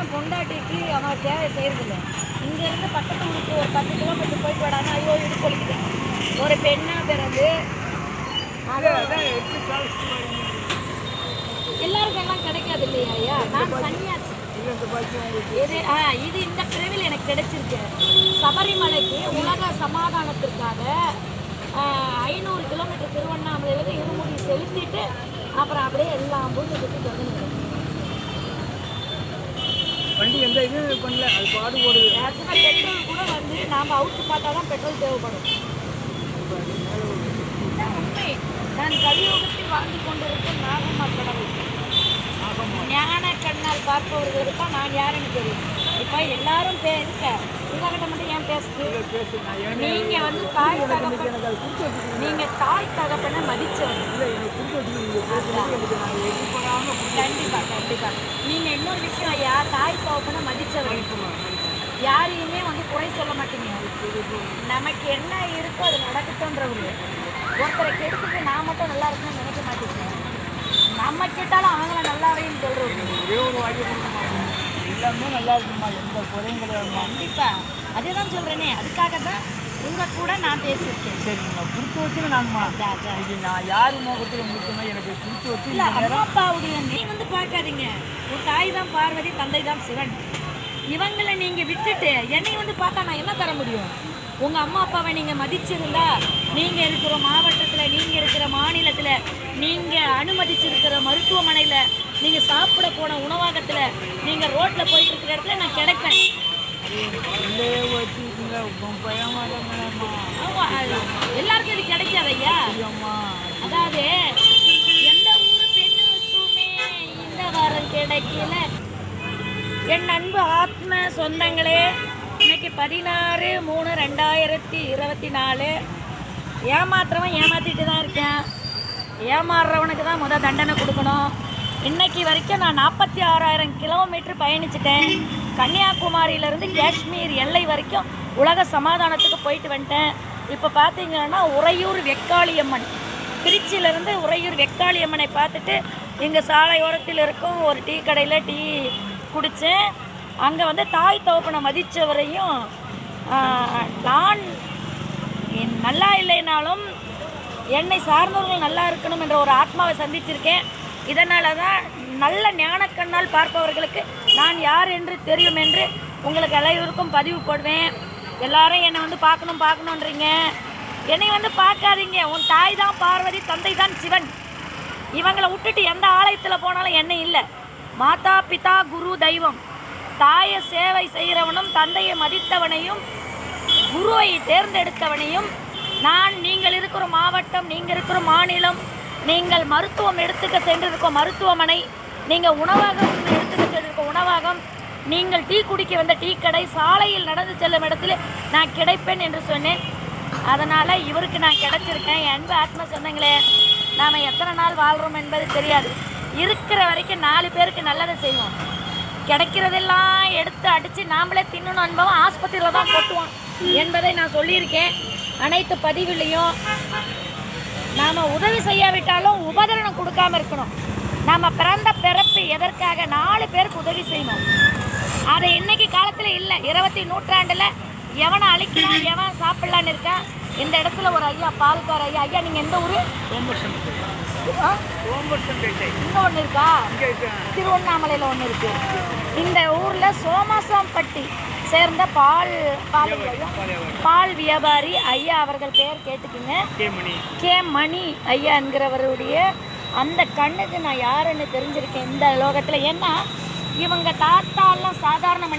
புருஷன் பொண்டாட்டிக்கு அவன் தேவை செய்யறதில்ல. இங்கேருந்து பக்கத்து ஊருக்கு ஒரு 10 கிலோமீட்டர் போயிட்டு வராங்க. ஐயோ இது கொலிக்குது. ஒரு பெண்ணா பிறந்து எல்லாருக்கும் எல்லாம் கிடைக்காது இல்லையா ஐயா? நான் சன்னியாசி. இது இந்த பிரிவில் எனக்கு கிடைச்சிருக்கு. சபரிமலைக்கு உலக சமாதானத்திற்காக 500 கிலோமீட்டர் திருவண்ணாமலையிலிருந்து இருமுடி செலுத்திட்டு அப்புறம் அப்படியே எல்லாம் பூஜை சுற்றிட்டு வந்து வண்டி எந்த இது பண்ணல, அது பாடு போடுது. பெட்ரோல் கூட வந்து நாம் அவுட்டு பார்த்தா தான் பெட்ரோல் தேவைப்படும். உண்மை. நான் கலியுகத்தில் வாழ்ந்து கொண்டிருக்கும் நாகம்மா கடவுள். ஞான கண்ணால் பார்ப்பவர்களுக்கு தான் நான் யாருன்னு தெரியும். இப்போ எல்லாரும் இருக்க உங்ககிட்ட மட்டும் ஏன் பேசுது? நீங்க வந்து தாய் தகப்பன், நீங்க தாய் தகப்பனை மதிச்சவங்க. கண்டிப்பா கண்டிப்பா. நீங்க இன்னொரு விஷயம் ஐயா, தாய் தகப்பனை மதிச்சவங்க யாரையுமே வந்து குறை சொல்ல மாட்டீங்க. நமக்கு என்ன இருக்கோ அது நடக்கட்டும்ன்றவங்க. ஒருத்தரை கெடுத்துட்டு நான் மட்டும் நல்லா இருக்குன்னு நினைக்க மாட்டேங்க. நம்ம கேட்டாலும் அவங்கள நல்லாவேன்னு சொல்றோம். எல்லாமே நல்லா இருக்குமா, எந்த குறையும் கிடையாதுமா. கண்டிப்பா அதுதான் சொல்றேனே, அதுக்காக தான் உங்க கூட நான் பேசியிருக்கேன். சரிங்கம்மா, கொடுத்து வச்சு நாங்கம்மா இது நான் யார் முகத்தில் முக்கியமாக எனக்கு கொடுத்து வச்சு இல்லை அம்மா அப்பாவுடைய நீ வந்து பார்க்காதீங்க. உன் தாய் தான் பார்வதி, தந்தை தான் சிவன். இவங்களை நீங்கள் விட்டுட்டு என்னை வந்து பார்த்தா நான் என்ன தர முடியும்? உங்கள் அம்மா அப்பாவை நீங்கள் மதிச்சிருந்தா, நீங்கள் இருக்கிற மாவட்டத்தில், நீங்கள் இருக்கிற மாநிலத்தில், நீங்கள் அனுமதிச்சிருக்கிற மருத்துவமனையில், நீங்கள் சாப்பிட போன உணவகத்தில், நீங்கள் ரோட்டில் போயிட்டு இருக்கிற இடத்துல நான் கிடைப்பேன். எல்லாருக்கும் இது கிடைக்காது ஐயா. அதாவது எந்த ஊர் பெண்ணுக்குமே இந்த வாரம் கிடைக்கல. என் அன்பு ஆத்ம சொந்தங்களே, இன்னைக்கு 16/3/2024. ஏமாத்துறவன் ஏமாத்திட்டு தான் இருக்கேன். ஏமாறுறவனுக்கு தான் முதல் தண்டனை கொடுக்கணும். இன்னைக்கு வரைக்கும் நான் 46,000 கிலோமீட்டர் பயணிச்சிட்டேன். கன்னியாகுமரியிலேருந்து காஷ்மீர் எல்லை வரைக்கும் உலக சமாதானத்துக்கு போயிட்டு வந்துட்டேன். இப்போ பார்த்தீங்கன்னா உறையூர் வெக்காளியம்மன், திருச்சியிலேருந்து உறையூர் வெக்காளியம்மனை பார்த்துட்டு இங்கே சாலையோரத்தில் இருக்கும் ஒரு டீ கடையில் டீ குடித்தேன். அங்கே வந்து தாய் தகப்பனை மதித்தவரையும் நான் நல்லா இல்லைனாலும் என்னை சார்ந்தவர்கள் நல்லா இருக்கணும் என்ற ஒரு ஆத்மாவை சந்திச்சிருக்கேன். இதனால தான் நல்ல ஞானக்கண்ணால் பார்ப்பவர்களுக்கு நான் யார் என்று தெரியும் என்று உங்களுக்கு அனைவருக்கும் பதிவு போடுவேன். எல்லாரும் என்னை வந்து பார்க்கணுன்றீங்க. என்னை வந்து பார்க்காதீங்க. உன் தாய் தான் பார்வதி, தந்தை தான் சிவன். இவங்களை விட்டுட்டு எந்த ஆலயத்தில் போனாலும் என்ன இல்லை. மாதா பிதா குரு தெய்வம். தாயை சேவை செய்கிறவனும் தந்தையை மதித்தவனையும் குருவை தேர்ந்தெடுத்தவனையும் நீங்கள் இருக்கிற மாவட்டம், நீங்கள் இருக்கிற மாநிலம், நீங்கள் மருத்துவம் எடுத்துக்க சென்றிருக்க மருத்துவமனை, நீங்கள் உணவகம் எடுத்துக்க சென்றிருக்க உணவகம், நீங்கள் டீ குடிக்க வந்த டீ கடை, சாலையில் நடந்து செல்லும் இடத்துல நான் கிடைப்பேன் என்று சொன்னேன். அதனால் இவருக்கு நான் கிடைச்சிருக்கேன். என் அன்பு ஆத்ம சொந்தங்களே, நாம் எத்தனை நாள் வாழ்கிறோம் என்பது தெரியாது. இருக்கிற வரைக்கும் 4 பேருக்கு நல்லதை செய்வோம். கிடைக்கிறதெல்லாம் எடுத்து அடித்து நாமளே தின்னணும் அனுபவம் ஆஸ்பத்திரியில் தான் கொட்டுவோம் என்பதை நான் சொல்லியிருக்கேன். அனைத்து பதிவுலையும் நாம் உதவி செய்யாவிட்டாலும் உபகரணம் கொடுக்காமல் இருக்கணும். நம்ம பிறந்த பிறப்பு எதற்காக 4 பேருக்கு உதவி செய்யணும். அது இன்னைக்கு காலத்தில் இல்லை. 20 நூற்றாண்டில் எவனை அழிக்கலாம், எவன் சாப்பிட்லான்னு இருக்கா. இந்த இடத்துல ஒரு ஐயா, பால்கார ஐயா. ஐயா நீங்கள் எந்த ஊர்? இன்னொன்று இருக்கா? திருவண்ணாமலையில் ஒன்று இருக்கு. இந்த ஊரில் சோமாசம்பட்டி சேர்ந்த பால் வியாபாரி ஐயா அவர்கள் பெயர் கேட்டுக்குங்க. கே மணி ஐயா என்கிறவருடைய அந்த கண்ணுக்கு நான் யாருன்னு தெரிஞ்சிருக்கேன் இந்த லோகத்தில். ஏன்னா இவங்க தாத்தாலாம் சாதாரண மணி